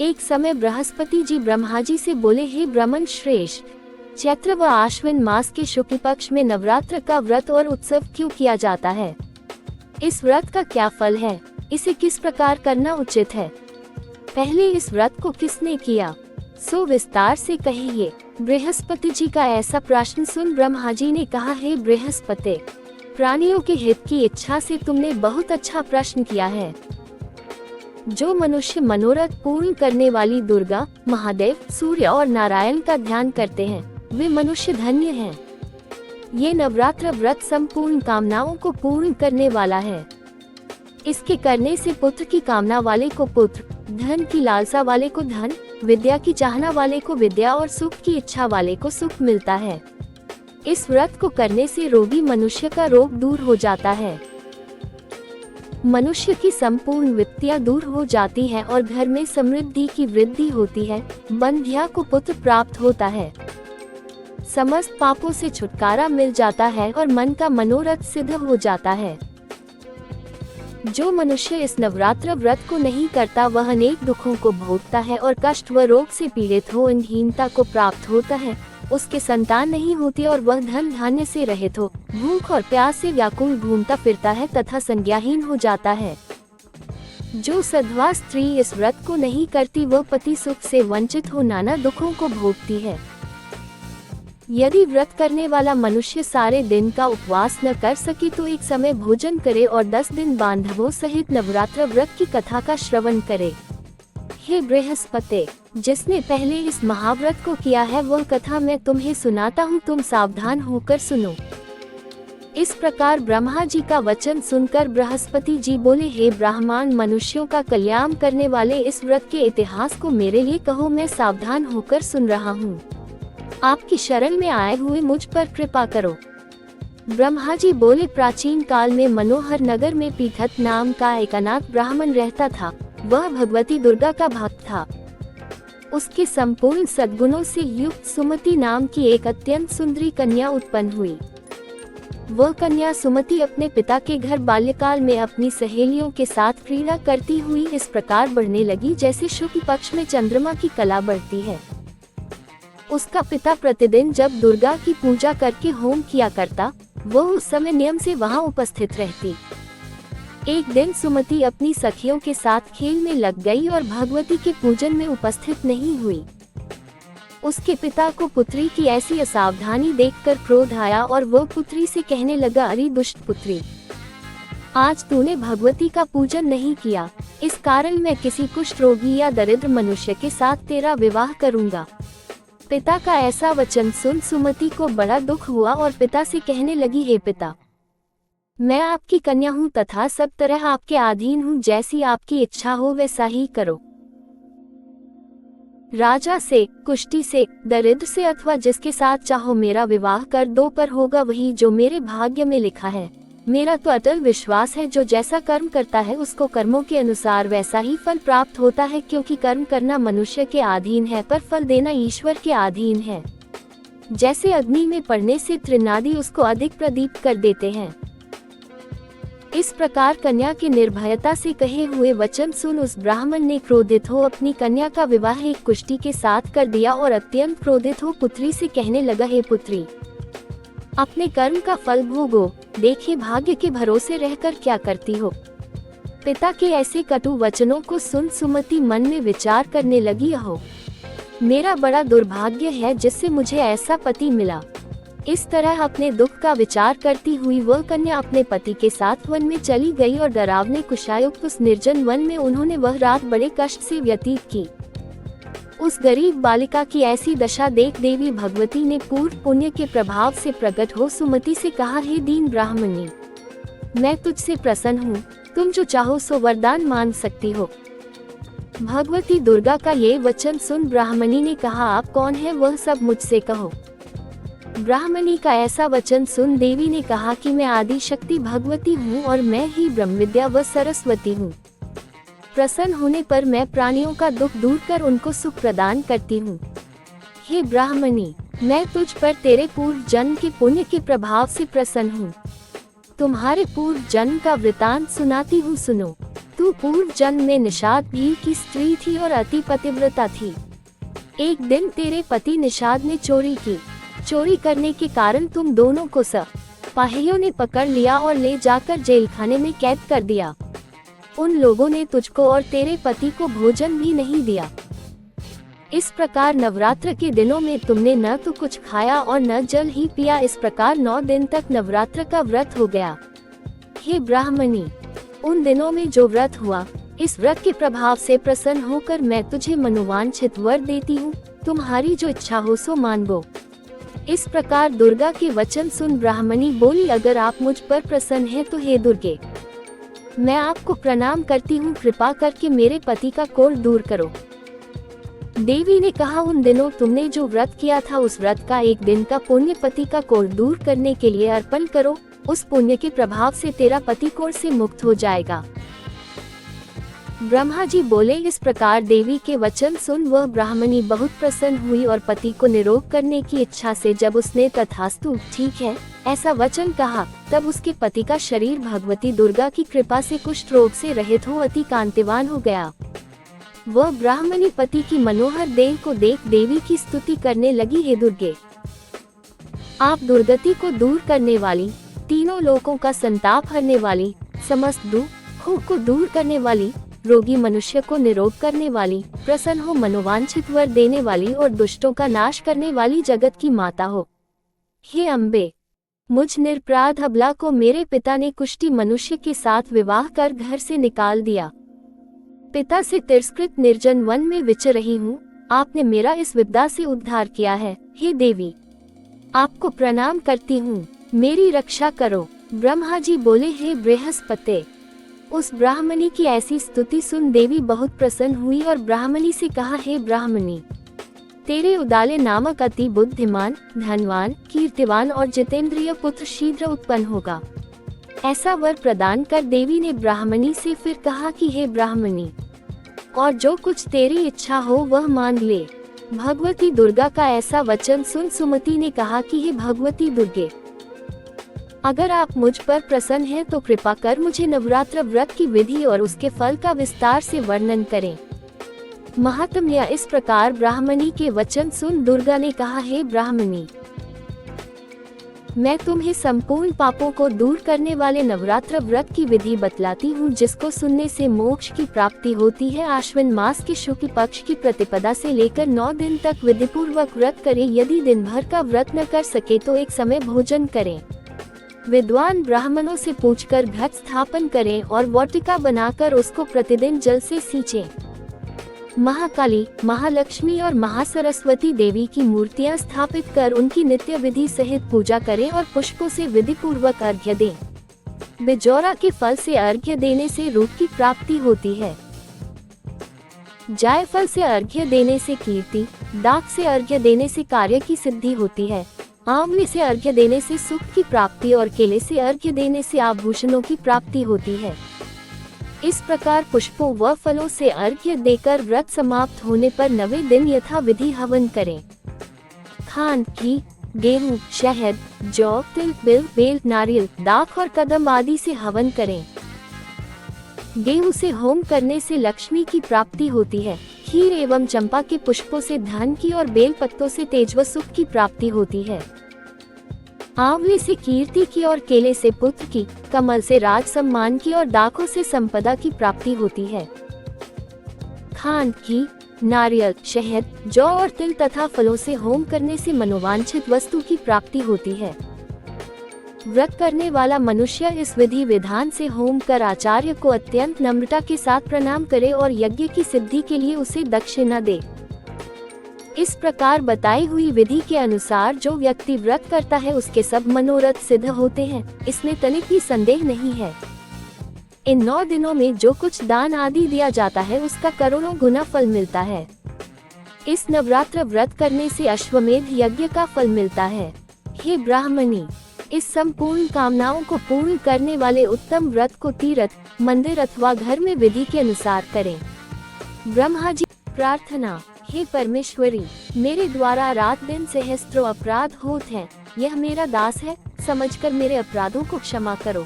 एक समय बृहस्पति जी ब्रह्मा जी से बोले, हे ब्राह्मण श्रेष्ठ, चैत्र व आश्विन मास के शुक्ल पक्ष में नवरात्र का व्रत और उत्सव क्यों किया जाता है? इस व्रत का क्या फल है? इसे किस प्रकार करना उचित है? पहले इस व्रत को किसने किया, सो विस्तार से कहिए। बृहस्पति जी का ऐसा प्रश्न सुन ब्रह्मा जी ने कहा, हे बृहस्पति, प्राणियों के हित की इच्छा से तुमने बहुत अच्छा प्रश्न किया है। जो मनुष्य मनोरथ पूर्ण करने वाली दुर्गा, महादेव, सूर्य और नारायण का ध्यान करते हैं, वे मनुष्य धन्य हैं। ये नवरात्र व्रत संपूर्ण कामनाओं को पूर्ण करने वाला है। इसके करने से पुत्र की कामना वाले को पुत्र, धन की लालसा वाले को धन, विद्या की चाहना वाले को विद्या और सुख की इच्छा वाले को सुख मिलता है। इस व्रत को करने से रोगी मनुष्य का रोग दूर हो जाता है, मनुष्य की संपूर्ण विपत्तियां दूर हो जाती है और घर में समृद्धि की वृद्धि होती है, बंध्या को पुत्र प्राप्त होता है, समस्त पापों से छुटकारा मिल जाता है और मन का मनोरथ सिद्ध हो जाता है। जो मनुष्य इस नवरात्र व्रत को नहीं करता वह अनेक दुखों को भोगता है और कष्ट व रोग से पीड़ित हो हीनता को प्राप्त होता है। उसके संतान नहीं होती और वह धन धान्य से रहित हो, भूख और प्यास से व्याकुल घूमता फिरता है तथा संज्ञाहीन हो जाता है। जो सधवा स्त्री इस व्रत को नहीं करती वह पति सुख से वंचित हो नाना दुखों को भोगती है। यदि व्रत करने वाला मनुष्य सारे दिन का उपवास न कर सके तो एक समय भोजन करे और 10 दिन बांधवों सहित नवरात्र व्रत की कथा का श्रवण करे। हे बृहस्पति, जिसने पहले इस महाव्रत को किया है वह कथा मैं तुम्हें सुनाता हूँ, तुम सावधान होकर सुनो। इस प्रकार ब्रह्मा जी का वचन सुनकर बृहस्पति जी बोले, हे ब्राह्मण, मनुष्यों का कल्याण करने वाले इस व्रत के इतिहास को मेरे लिए कहो, मैं सावधान होकर सुन रहा हूँ। आपकी शरण में आए हुए मुझ पर कृपा करो। ब्रह्मा जी बोले, प्राचीन काल में मनोहर नगर में पीठत नाम का एक अनाथ ब्राह्मण रहता था। वह भगवती दुर्गा का भक्त था। उसके संपूर्ण सद्गुणों से युक्त सुमति नाम की एक अत्यंत सुंदरी कन्या उत्पन्न हुई। वह कन्या सुमति अपने पिता के घर बाल्यकाल में अपनी सहेलियों के साथ क्रीड़ा करती हुई इस प्रकार बढ़ने लगी जैसे शुक्ल पक्ष में चंद्रमा की कला बढ़ती है। उसका पिता प्रतिदिन जब दुर्गा की पूजा करके होम किया करता, वह उस समय नियम से वहां उपस्थित रहती। एक दिन सुमति अपनी सखियों के साथ खेल में लग गई और भगवती के पूजन में उपस्थित नहीं हुई। उसके पिता को पुत्री की ऐसी असावधानी देखकर क्रोध आया और वह पुत्री से कहने लगा, अरे दुष्ट पुत्री, आज तूने भगवती का पूजन नहीं किया, इस कारण मैं किसी कुष्ठ रोगी या दरिद्र मनुष्य के साथ तेरा विवाह करूंगा। पिता का ऐसा वचन सुन सुमति को बड़ा दुख हुआ और पिता से कहने लगी, हे पिता, मैं आपकी कन्या हूँ तथा सब तरह आपके अधीन हूँ, जैसी आपकी इच्छा हो वैसा ही करो। राजा से, कुष्ठी से, दरिद्र से अथवा जिसके साथ चाहो मेरा विवाह कर दो, पर होगा वही जो मेरे भाग्य में लिखा है। मेरा तो अटल विश्वास है जो जैसा कर्म करता है उसको कर्मों के अनुसार वैसा ही फल प्राप्त होता है, क्योंकि कर्म करना मनुष्य के अधीन है पर फल देना ईश्वर के अधीन है। जैसे अग्नि में पड़ने से तृणादि उसको अधिक प्रदीप्त कर देते हैं, इस प्रकार कन्या के निर्भयता से कहे हुए वचन सुन उस ब्राह्मण ने क्रोधित हो अपनी कन्या का विवाह एक कुष्ठी के साथ कर दिया और अत्यंत क्रोधित हो पुत्री से कहने लगा, हे पुत्री, अपने कर्म का फल भोगो, देखे भाग्य के भरोसे रहकर क्या करती हो। पिता के ऐसे कटु वचनों को सुन सुमति मन में विचार करने लगी, हो मेरा बड़ा दुर्भाग्य है जिससे मुझे ऐसा पति मिला। इस तरह अपने दुख का विचार करती हुई वह कन्या अपने पति के साथ वन में चली गई और डरावने कुशायुक्त उस निर्जन वन में उन्होंने वह रात बड़े कष्ट से व्यतीत की। उस गरीब बालिका की ऐसी दशा देख देवी भगवती ने पूर्व पुण्य के प्रभाव से प्रकट हो सुमति से कहा, हे दीन ब्राह्मणी, मैं तुझसे प्रसन्न हूँ, तुम जो चाहो सो वरदान मांग सकती हो। भगवती दुर्गा का ये वचन सुन ब्राह्मणी ने कहा, आप कौन है वह सब मुझसे कहो। ब्राह्मणी का ऐसा वचन सुन देवी ने कहा कि मैं आदि शक्ति भगवती हूँ और मैं ही ब्रह्म विद्या व सरस्वती हूँ। प्रसन्न होने पर मैं प्राणियों का दुख दूर कर उनको सुख प्रदान करती हूँ। हे ब्राह्मणी, मैं तुझ पर तेरे पूर्व जन्म के पुण्य के प्रभाव से प्रसन्न हूँ। तुम्हारे पूर्व जन्म का वृतांत सुनाती हूँ, सुनो। तू पूर्व जन्म में निषाद भील की स्त्री थी और अति पतिव्रता थी। एक दिन तेरे पति निषाद ने चोरी की। चोरी करने के कारण तुम दोनों को सिपाहियों ने पकड़ लिया और ले जाकर जेल खाने में कैद कर दिया। उन लोगों ने तुझको और तेरे पति को भोजन भी नहीं दिया। इस प्रकार नवरात्र के दिनों में तुमने न तो कुछ खाया और न जल ही पिया। इस प्रकार 9 दिन तक नवरात्र का व्रत हो गया। हे ब्राह्मणी, उन दिनों में जो व्रत हुआ, इस व्रत के प्रभाव से प्रसन्न होकर मैं तुझे मनोवांछित वर देती हूँ। तुम्हारी जो इच्छा हो सो मांगो। इस प्रकार दुर्गा के वचन सुन ब्राह्मणी बोली, अगर आप मुझ पर प्रसन्न हैं तो हे दुर्गे, मैं आपको प्रणाम करती हूँ। कृपा करके मेरे पति का कोढ़ दूर करो। देवी ने कहा, उन दिनों तुमने जो व्रत किया था उस व्रत का एक दिन का पुण्य पति का कोढ़ दूर करने के लिए अर्पण करो। उस पुण्य के प्रभाव से तेरा पति कोढ़ से मुक्त हो जाएगा। ब्रह्मा जी बोले। इस प्रकार देवी के वचन सुन वह ब्राह्मणी बहुत प्रसन्न हुई और पति को निरोग करने की इच्छा से जब उसने तथास्तु ठीक है ऐसा वचन कहा, तब उसके पति का शरीर भगवती दुर्गा की कृपा से कुष्ठ रोग से रहित हो अति कांतिवान हो गया। वह ब्राह्मणी पति की मनोहर देह को देख देवी की स्तुति करने लगी, हे दुर्गे, आप दुर्गति को दूर करने वाली, तीनों लोकों का संताप हरने वाली, समस्त दुखों को दूर करने वाली, रोगी मनुष्य को निरोग करने वाली, प्रसन्न हो मनोवांछित वर देने वाली और दुष्टों का नाश करने वाली जगत की माता हो। हे अम्बे, मुझ निरपराध अबला को मेरे पिता ने कुष्ठी मनुष्य के साथ विवाह कर घर से निकाल दिया। पिता से तिरस्कृत निर्जन वन में विचर रही हूँ। आपने मेरा इस विपदा से उद्धार किया है। हे देवी, आपको प्रणाम करती हूँ, मेरी रक्षा करो। ब्रह्मा जी बोले, हे बृहस्पति, उस ब्राह्मणी की ऐसी स्तुति सुन देवी बहुत प्रसन्न हुई और ब्राह्मणी से कहा, हे ब्राह्मणी, तेरे उदाले नामक अति बुद्धिमान, धनवान, कीर्तिवान और जितेंद्रिय पुत्र शीघ्र उत्पन्न होगा। ऐसा वर प्रदान कर देवी ने ब्राह्मणी से फिर कहा कि हे ब्राह्मणी, और जो कुछ तेरी इच्छा हो वह मांग ले। भगवती दुर्गा का ऐसा वचन सुन सुमति ने कहा कि हे भगवती दुर्गे, अगर आप मुझ पर प्रसन्न हैं तो कृपा कर मुझे नवरात्र व्रत की विधि और उसके फल का विस्तार से वर्णन करें। महात्म्य। इस प्रकार ब्राह्मणी के वचन सुन दुर्गा ने कहा, हे ब्राह्मणी, मैं तुम्हें संपूर्ण पापों को दूर करने वाले नवरात्र व्रत की विधि बतलाती हूँ, जिसको सुनने से मोक्ष की प्राप्ति होती है। आश्विन मास के शुक्ल पक्ष की प्रतिपदा से लेकर 9 दिन तक विधिपूर्वक व्रत करें। यदि दिन भर का व्रत न कर सके तो एक समय भोजन करें। विद्वान ब्राह्मणों से पूछकर घट स्थापन करें और वाटिका बनाकर उसको प्रतिदिन जल से सींचें। महाकाली, महालक्ष्मी और महासरस्वती देवी की मूर्तियां स्थापित कर उनकी नित्य विधि सहित पूजा करें और पुष्पों से विधि पूर्वक अर्घ्य दें। बिजौरा के फल से अर्घ्य देने से रूप की प्राप्ति होती है। जायफल से अर्घ्य देने से कीर्ति, दाख से अर्घ्य देने से कार्य की सिद्धि होती है। आंवले से अर्घ्य देने से सुख की प्राप्ति और केले से अर्घ्य देने से आभूषणों की प्राप्ति होती है। इस प्रकार पुष्पों व फलों से अर्घ्य देकर व्रत समाप्त होने पर 9वें दिन यथा विधि हवन करें। खांड, घी, गेहूं, शहद, जौ, तिल, बिल, बेल, नारियल, दाख और कदम आदि से हवन करें। गेहूं से होम करने से लक्ष्मी की प्राप्ति होती है। खीर एवं चंपा के पुष्पों से धन की और बेल पत्तों से तेज व सुख की प्राप्ति होती है। आंवले से कीर्ति की और केले से पुत्र की, कमल से राज सम्मान की और दाखों से संपदा की प्राप्ति होती है। खांड, घी, नारियल, शहद, जौ और तिल तथा फलों से होम करने से मनोवांछित वस्तु की प्राप्ति होती है। व्रत करने वाला मनुष्य इस विधि विधान से होम कर आचार्य को अत्यंत नम्रता के साथ प्रणाम करे और यज्ञ की सिद्धि के लिए उसे दक्षिणा दे। इस प्रकार बताई हुई विधि के अनुसार जो व्यक्ति व्रत करता है उसके सब मनोरथ सिद्ध होते हैं, इसमें तनिक भी संदेह नहीं है। इन 9 दिनों में जो कुछ दान आदि दिया जाता है उसका करोड़ों गुना फल मिलता है। इस नवरात्र व्रत करने से अश्वमेध यज्ञ का फल मिलता है। हे ब्राह्मणी, इस संपूर्ण कामनाओं को पूर्ण करने वाले उत्तम व्रत को तीर्थ, मंदिर अथवा घर में विधि के अनुसार करें। ब्रह्मा जी प्रार्थना। हे परमेश्वरी, मेरे द्वारा रात दिन सहस्त्रों अपराध होते हैं, यह मेरा दास है, समझकर मेरे अपराधों को क्षमा करो।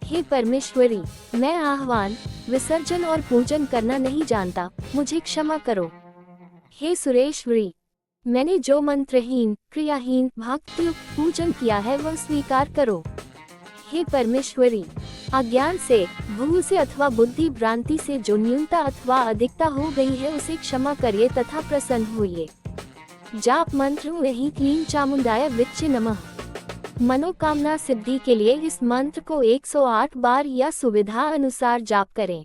हे परमेश्वरी, मैं आह्वान, विसर्जन और पूजन करना नहीं जानता, मुझे क्षमा करो। हे सुरेश्वरी, मैंने जो मंत्रहीन, क्रियाहीन, भक्तियुक्त पूजन किया है वह स्वीकार करो। हे परमेश्वरी, अज्ञान से, भूल से अथवा बुद्धि भ्रांति से जो न्यूनता अथवा अधिकता हो गई है उसे क्षमा करिए तथा प्रसन्न होइए। जाप मंत्र वही क्लीं चामुंडाय विच्चे नमः। मनोकामना सिद्धि के लिए इस मंत्र को 108 बार या सुविधा अनुसार जाप करें।